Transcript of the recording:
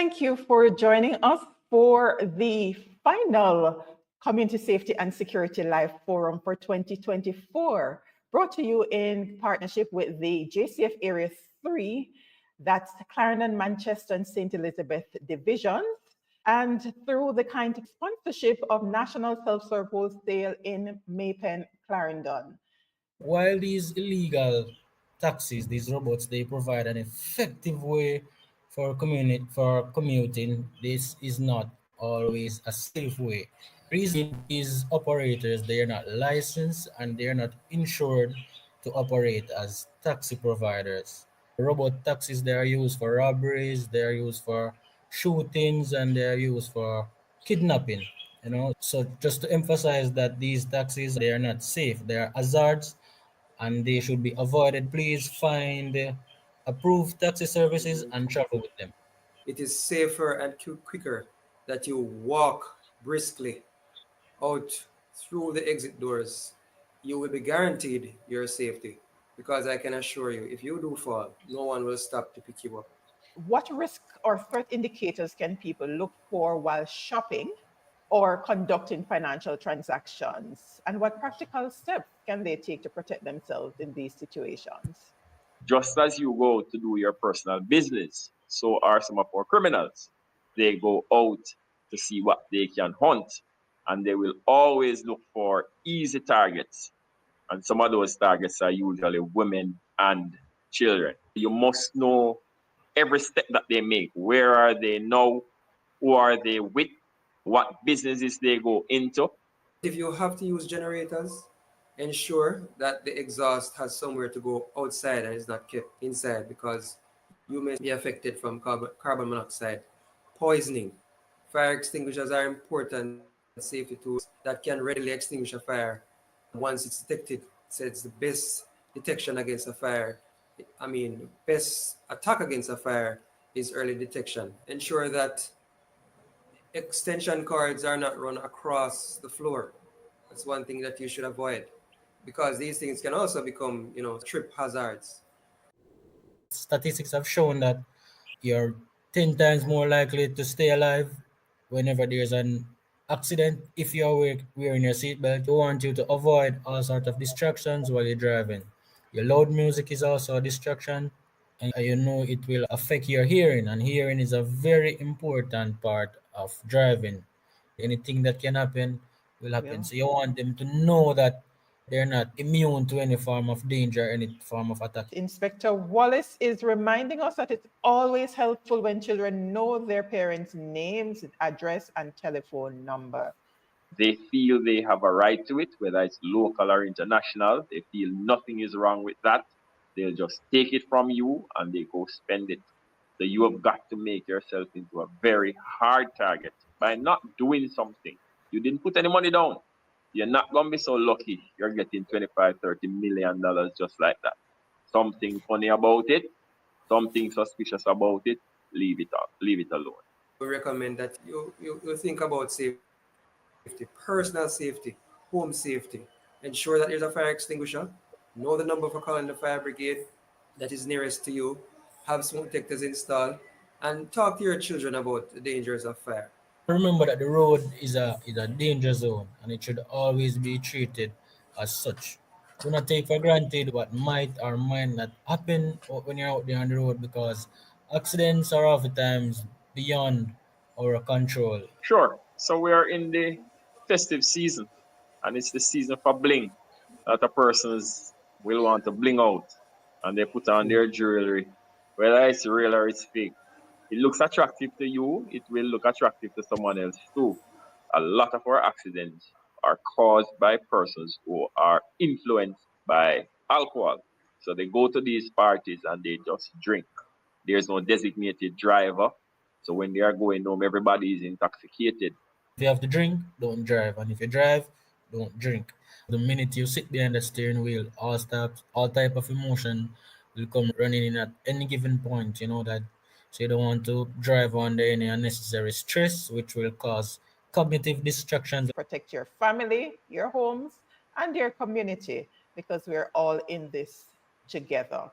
Thank you for joining us for the final Community Safety and Security Live Forum for 2024, brought to you in partnership with the JCF Area 3, that's Clarendon, Manchester, and St. Elizabeth divisions, and through the kind sponsorship of National Self-Serve Wholesale in Maypen, Clarendon. While these illegal taxis, these robots, they provide an effective way for commuting, this is not always a safe way. Reason these operators, they are not licensed and they are not insured to operate as taxi providers. Robot taxis, they are used for robberies, they are used for shootings, and they are used for kidnapping. So just to emphasize that these taxis, they are not safe, they are hazards and they should be avoided. Please find approved taxi services and travel with them. It is safer and quicker that you walk briskly out through the exit doors. You will be guaranteed your safety, because I can assure you, if you do fall, no one will stop to pick you up. What risk or threat indicators can people look for while shopping or conducting financial transactions? And what practical steps can they take to protect themselves in these situations? Just as you go to do your personal business, so are some of our criminals. They go out to see what they can hunt, and they will always look for easy targets. And some of those targets are usually women and children. You must know every step that they make. Where are they now? Who are they with? What businesses they go into? If you have to use generators, ensure that the exhaust has somewhere to go outside and is not kept inside, because you may be affected from carbon monoxide poisoning. Fire extinguishers are important safety tools that can readily extinguish a fire once it's detected. So it's the best detection against a fire. Best attack against a fire is early detection. Ensure that extension cords are not run across the floor. That's one thing that you should avoid, because these things can also become, trip hazards. Statistics have shown that you're 10 times more likely to stay alive whenever there's an accident if you're wearing your seatbelt. We want you to avoid all sorts of distractions while you're driving. Your loud music is also a distraction, and it will affect your hearing, and hearing is a very important part of driving. Anything that can happen will happen. Yeah. So you want them to know that they're not immune to any form of danger, any form of attack. Inspector Wallace is reminding us that it's always helpful when children know their parents' names, address, and telephone number. They feel they have a right to it, whether it's local or international. They feel nothing is wrong with that. They'll just take it from you and they go spend it. So you have got to make yourself into a very hard target by not doing something. You didn't put any money down. You're not going to be so lucky you're getting $25-30 million just like that. Something funny about it, something suspicious about it, leave it up, leave it alone. We recommend that you think about safety, personal safety, home safety. Ensure that there's a fire extinguisher. Know the number for calling the fire brigade that is nearest to you. Have smoke detectors installed, and talk to your children about the dangers of fire. Remember that the road is a danger zone and it should always be treated as such. Do not take for granted what might or might not happen when you're out there on the road, because accidents are oftentimes beyond our control. Sure. So we are in the festive season, and it's the season for bling. A lot of persons will want to bling out, and they put on their jewelry, whether it's real or it's fake. It looks attractive to you, it will look attractive to someone else too. A lot of our accidents are caused by persons who are influenced by alcohol. So they go to these parties and they just drink. There's no designated driver. So when they are going home, everybody is intoxicated. If you have to drink, don't drive. And if you drive, don't drink. The minute you sit behind the steering wheel, all type of emotion will come running in at any given point. You know that. So you don't want to drive under any unnecessary stress, which will cause cognitive distractions. Protect your family, your homes, and your community, because we're all in this together.